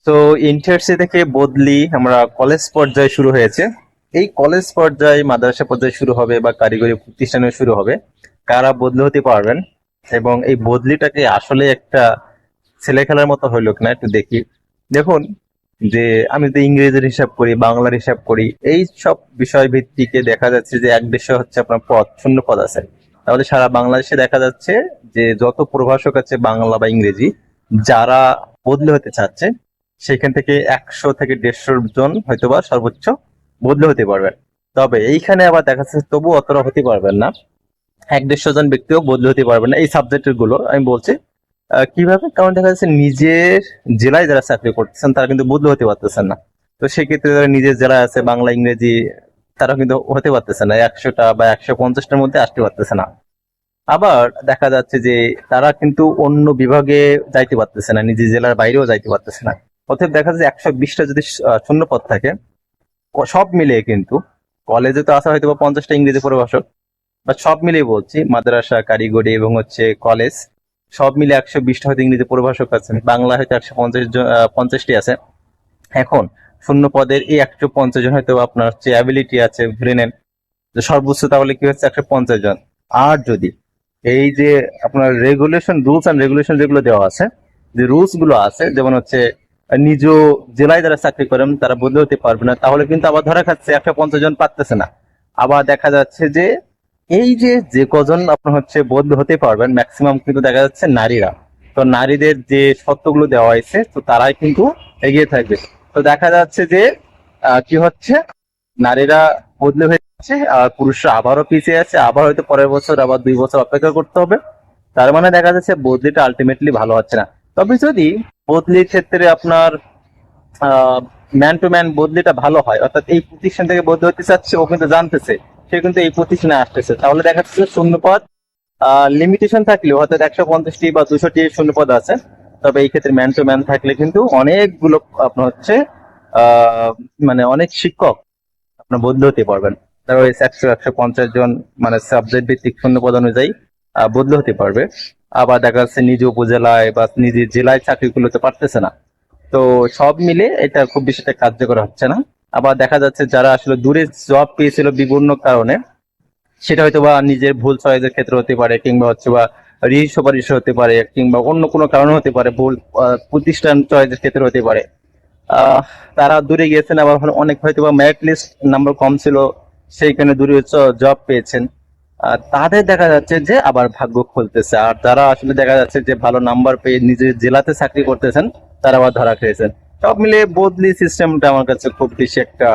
তো ইন্টার্সি থেকে বদলি আমরা কলেজ পর্যায়ে শুরু হয়েছে। এই কলেজ পর্যায়ে মাদ্রাসা পর্যায়ে শুরু হবে বা কারিগরি প্রতিষ্ঠানে শুরু হবে, কারা বদলি হতে পারবেন এবং এই বদলিটাকে আসলে একটা ছেলে খেলার মতো হইল কিনা একটু দেখি। দেখুন, যে আমি যদি ইংরেজির হিসাব করি, বাংলার হিসাব করি, এই সব বিষয় ভিত্তিকে দেখা যাচ্ছে যে এক দেশে হচ্ছে আপনার পদ, শূন্য পদ আছে। তাহলে সারা বাংলাদেশে দেখা যাচ্ছে যে যত প্রভাষক আছে বাংলা বা ইংরেজি, যারা বদলি হতে চাচ্ছে সেখান থেকে 100 থেকে 150 জন হয়তোবা সর্বোচ্চ বদলি হতে পারবেন। তবে এইখানে আবার দেখা যাচ্ছে তবু অতটা হতে পারবেন না, 100-150 জন ব্যক্তিও বদলি হতে পারবেন না এই সাবজেক্টের গুলো আমি বলছি। কিভাবে? কারণ দেখা যাচ্ছে নিজের জেলায় যারা চাকরি করতেছেন তারা কিন্তু বদলি হতে পারতেছেন না। তো সেক্ষেত্রে যারা নিজের জেলায় আছে বাংলা ইংরেজি, তারা কিন্তু হতে পারতেছে না, 100টা বা 150টার মধ্যে আসতে পারতেছে না। আবার দেখা যাচ্ছে যে তারা কিন্তু অন্য বিভাগে যাইতে পারতেছে না, নিজের জেলার বাইরেও যাইতে পারতেছে না। অতএব দেখা যাচ্ছে 120টা যদি শূন্য পদ থাকে, সব মিলিয়ে কিন্তু কলেজে তো আসা হয়তো বা 50টা ইংরেজি প্রভাষক, বা সব মিলিয়ে বলছি মাদ্রাসা কারিগরি এবং হচ্ছে কলেজ, সব মিলে 120টা হয়তো ইংরেজি পরিভাষক আছেন, বাংলা হয়তো 150 জন, 50টি আছে। এখন শূন্য পদের এই 150 জন হয়তো আপনার হচ্ছে অ্যাবিলিটি আছে, ধরে নেন যে সর্বোচ্চ তাহলে কি হচ্ছে 150 জন। আর যদি এই যে আপনার রেগুলেশন, রুলস অ্যান্ড রেগুলেশন যেগুলো দেওয়া আছে, যে রুলস গুলো আছে, যেমন হচ্ছে নিজ জেলায় যারা চাকরি করেন তারা বদলে হতে পারবে না, তাহলে কিন্তু আবার ধরা খাচ্ছে 150 জন পারতেছে না। আবার দেখা যাচ্ছে যে এই যে যে কজন আপনার হচ্ছে বদলে হতে পারবেন ম্যাক্সিমাম কিন্তু দেখা যাচ্ছে নারীরা। তো নারীদের যে শর্তগুলো দেওয়া হয়েছে তো তারাই কিন্তু এগিয়ে থাকবে। তো দেখা যাচ্ছে যে কি হচ্ছে, নারীরা বদলে হয়ে যাচ্ছে আর পুরুষরা আবারও পিছিয়ে আছে, আবার হয়তো পরের বছর আবার 2 বছর অপেক্ষা করতে হবে। তার মানে দেখা যাচ্ছে বদলিটা আলটিমেটলি ভালো হচ্ছে না। তবে যদি বদলির ক্ষেত্রে আপনার ম্যান টু ম্যান বদলিটা ভালো হয়, অর্থাৎ এই প্রতিষ্ঠান থেকে বদলি হতে চাচ্ছে, ও কিন্তু জানতেছে সে কিন্তু এই প্রতিষ্ঠানে আসতেছে, তাহলে দেখা যাচ্ছে শূন্যপদ লিমিটেশন থাকলেও অর্থাৎ 150টি বা 200টি শূন্যপদ আছে। তবে এই ক্ষেত্রে ম্যান টু ম্যান থাকলে কিন্তু অনেকগুলো আপনার হচ্ছে আহ মানে অনেক শিক্ষক আপনার বদলি হতে পারবেন। তারপর 100-150 জন মানে সাবজেক্ট ভিত্তিক শূন্যপদ অনুযায়ী বদলি হতে পারবে। আবার দেখা যাচ্ছে নিজ উপজেলায় বা নিজের জেলায় চাকরিগুলোতে পারতেছে না। তো সব মিলে এটা খুব বেশি একটা কার্যকর হচ্ছে না। আবার দেখা যাচ্ছে যারা আসলে দূরে জব পেয়েছিল বিভিন্ন কারণে, সেটা হয়তো বা নিজের ভুল চয়েসের ক্ষেত্রে হতে পারে, কিংবা হচ্ছে বা সুপারিশ হতে পারে, কিংবা অন্য কোনো কারণে হতে পারে, ভুল প্রতিষ্ঠান চয়েসের ক্ষেত্রে হতে পারে। আহ তারা দূরে গিয়েছেন, আবার অনেক হয়তো বা মেরিট লিস্ট নাম্বার কম ছিল, সেইখানে দূরে জব পেয়েছেন। তাদের দেখা যাচ্ছে যে আবার ভাগ্য খুলতেছে, আর যারা আসলে দেখা যাচ্ছে যে ভালো নাম্বার পেয়ে নিজের জেলাতে চাকরি করতেছেন তারা আবার ধরা খেয়েছেন। সব মিলে বদলি সিস্টেমটা আমার কাছে খুব বেশি একটা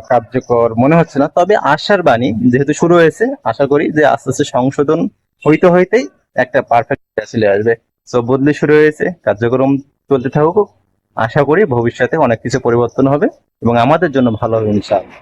কার্যকর মনে হচ্ছে না। তবে আশার বাণী যেহেতু শুরু হয়েছে, আশা করি যে আস্তে আস্তে সংশোধন হইতে হইতেই একটা পারফেক্ট চলে আসবে। সো বদলি শুরু হয়েছে, কার্যক্রম চলতে থাকুক। আশা করি ভবিষ্যতে অনেক কিছু পরিবর্তন হবে এবং আমাদের জন্য ভালো হবে ইনশাআল্লাহ।